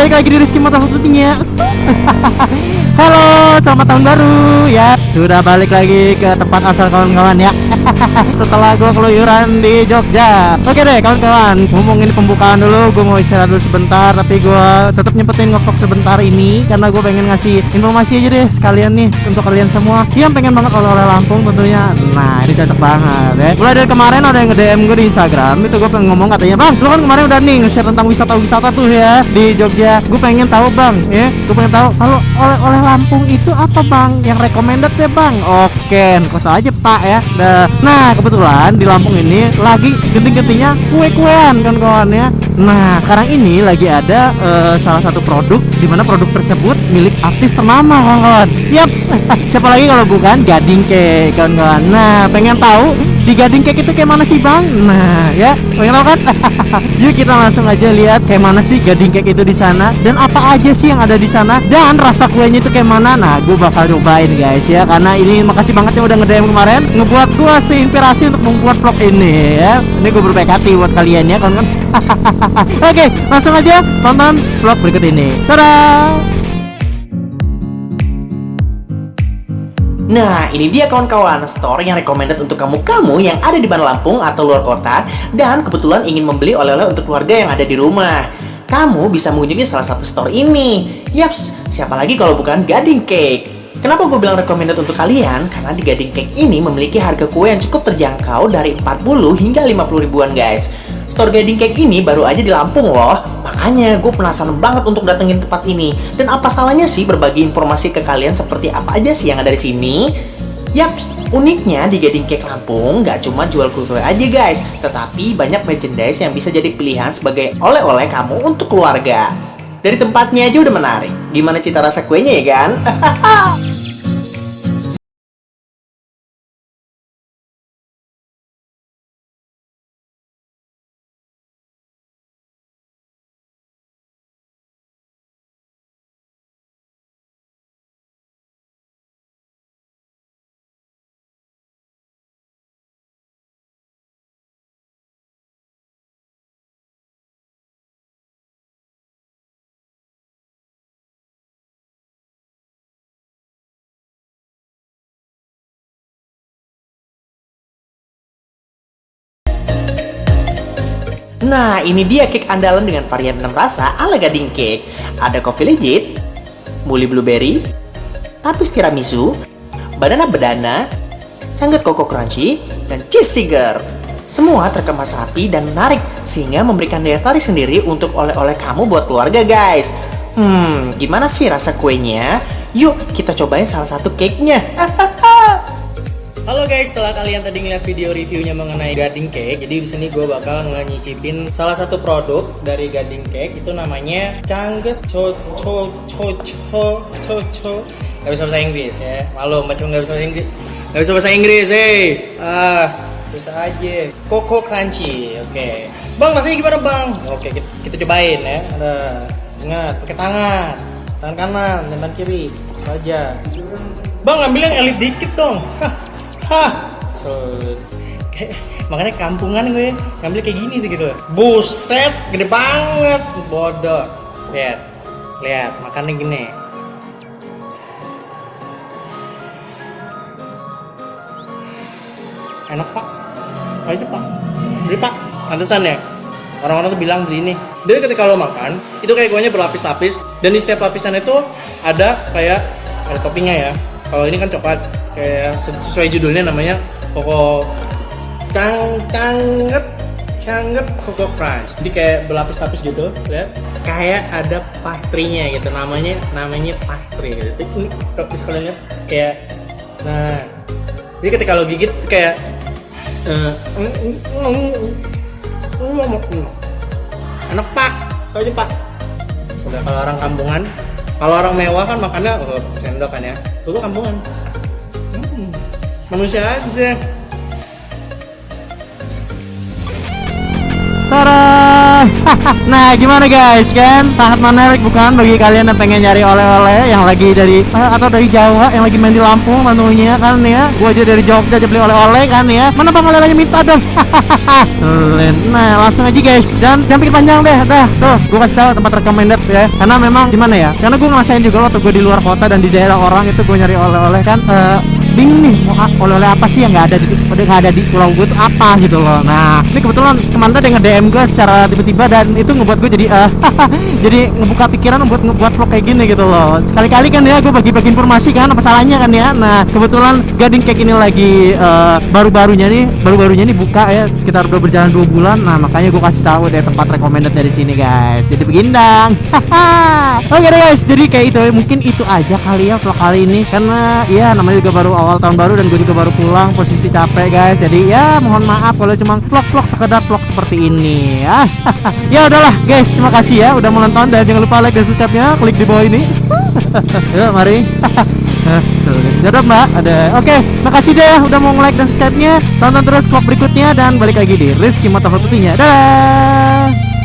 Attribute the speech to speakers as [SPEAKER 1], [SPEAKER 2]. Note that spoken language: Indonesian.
[SPEAKER 1] balik lagi di Rizky Mata Fotonya. Halo, selamat tahun baru ya. Sudah balik lagi ke tempat asal kawan-kawan ya. Setelah gue keluyuran di Jogja. Oke deh kawan-kawan, ngomongin pembukaan dulu. Gue mau istirahat dulu sebentar, tapi gue tetap nyempetin ngevlog sebentar ini karena gue pengen ngasih informasi aja deh sekalian nih untuk kalian semua yang pengen banget oleh-oleh Lampung tentunya. Nah ini cocok banget ya. Mulai dari kemarin ada yang nge-DM gue di Instagram, itu gue pengen ngomong katanya, bang lu kan kemarin udah nih nge-share tentang wisata-wisata tuh ya di Jogja. Gue pengen tahu bang ya, gue pengen tahu kalau oleh-oleh Lampung itu apa bang yang recommended ya bang. Oke, kos aja pak ya. Nah kebetulan di Lampung ini lagi genting-gentingnya kue-kuean kan kawan ya. Nah sekarang ini lagi ada salah satu produk di mana produk tersebut milik artis ternama kawan-kawan. Yaps, siapa lagi kalau bukan Gading Cake kawan-kawan. Nah pengen tahu di Gading Cake itu kayak mana sih bang? Nah ya pengen tahu kan? Yuk kita langsung aja lihat kayak mana sih Gading Cake itu di sana dan apa aja sih yang ada di sana dan rasa kuenya itu kayak mana. Nah gue bakal cobain guys ya, karena ini makasih banget yang udah nge-DM kemarin ngebuat gue seinspirasi untuk membuat vlog ini ya. Ini gue berbaik hati buat kalian ya kawan-kawan. Oke langsung aja tonton vlog berikut ini. Dadah.
[SPEAKER 2] Nah, ini dia kawan-kawan, store yang recommended untuk kamu-kamu yang ada di Bandar Lampung atau luar kota dan kebetulan ingin membeli oleh-oleh untuk keluarga yang ada di rumah. Kamu bisa mengunjungi salah satu store ini. Yaps, siapa lagi kalau bukan Gading Cake. Kenapa gue bilang recommended untuk kalian? Karena di Gading Cake ini memiliki harga kue yang cukup terjangkau dari 40 hingga 50 ribuan guys. Store Gading Cake ini baru aja di Lampung loh. Makanya gue penasaran banget untuk datengin tempat ini. Dan apa salahnya sih berbagi informasi ke kalian seperti apa aja sih yang ada di sini? Yap, uniknya di Gading Cake Lampung nggak cuma jual kue-kue aja guys, tetapi banyak merchandise yang bisa jadi pilihan sebagai oleh-oleh kamu untuk keluarga. Dari tempatnya aja udah menarik. Gimana cita rasa kuenya ya kan? Nah, ini dia cake andalan dengan varian 6 rasa ala Gading Cake. Ada coffee legit, muli blueberry, tapis tiramisu, banana, cangget koko crunchy, dan cheese seeger. Semua terkemas rapi dan menarik, sehingga memberikan daya tarik sendiri untuk oleh-oleh kamu buat keluarga guys. Gimana sih rasa kuenya? Yuk, kita cobain salah satu cake-nya. Halo guys, setelah kalian tadi ngeliat video reviewnya mengenai Gading Cake, jadi di sini gue bakal nyicipin salah satu produk dari Gading Cake, itu namanya cangget Gak bisa bahasa Inggris ya, malu masih nggak bisa bahasa Inggris, bisa aja. Koko crunchy, oke. Bang rasanya gimana bang? Oke kita cobain ya. Ada, ingat pakai tangan kanan dan tangan kiri, saja. Bang ambil yang elit dikit dong. Makanya kampungan gue ngambil kayak gini tuh gitu. Buset, gede banget, bodoh. Lihat, makannya gini. Enak pak, aja pak, beli pak. Pantesan ya, orang-orang tuh bilang beli ini. Jadi ketika lo makan, itu kayak kuahnya berlapis-lapis dan di setiap lapisan itu ada kayak ada toppingnya ya. Kalau ini kan coklat, kayak sesuai judulnya namanya koko cangget koko crunch. Jadi kayak berlapis-lapis gitu, lihat. Kayak ada pastrinya gitu, namanya pastry gitu. Ini bisa kalian lihat kayak, nah. Jadi ketika lo gigit kayak enak pak, soalnya pak. Udah kalau orang kampungan, kalau orang mewah kan makannya sendok kan ya. Itu kampungan. Manusia aja.
[SPEAKER 1] Tada. dong. Nah, gimana guys, kan sangat menarik bukan bagi kalian yang pengen nyari oleh-oleh yang lagi dari atau dari Jawa yang lagi main di Lampung tentunya kan ya. Gua aja dari Jogja aja beli oleh-oleh kan ya. Mana bang oleh-olehnya, minta dong. Nah, langsung aja guys, jangan pikir panjang deh. Dah tuh gua kasih tahu tempat recommended ya, karena memang gimana ya, karena gua ngerasain juga waktu gua di luar kota dan di daerah orang itu gua nyari oleh-oleh kan bingung nih mau oleh-oleh apa sih yang nggak ada di pulau gue tuh apa gitu loh. Nah ini kebetulan teman tuh nge-DM gue secara tiba-tiba dan itu ngebuat gue jadi jadi ngebuka pikiran ngebuat vlog kayak gini gitu loh. Sekali-kali kan ya gue bagi-bagi informasi kan, apa salahnya kan ya. Nah kebetulan Gading Cake ini lagi baru-barunya nih buka ya, sekitar udah berjalan 2 bulan. Nah makanya gue kasih tahu deh tempat recommended dari sini guys, jadi begindang. Oke deh guys, jadi kayak itu mungkin itu aja kali ya vlog kali ini, karena ya namanya juga baru awal tahun baru dan gue juga baru pulang, posisi capek guys. Jadi ya mohon maaf kalau cuma vlog sekedar vlog seperti ini ya. Ya udahlah guys, terima kasih ya udah menonton dan jangan lupa like dan subscribe-nya, klik di bawah ini. Yuk mari. Dadah mbak, ada. Oke, makasih deh udah mau like dan subscribe-nya. Tonton terus vlog berikutnya dan balik lagi di Rizky Motor Putihnya. Dadah.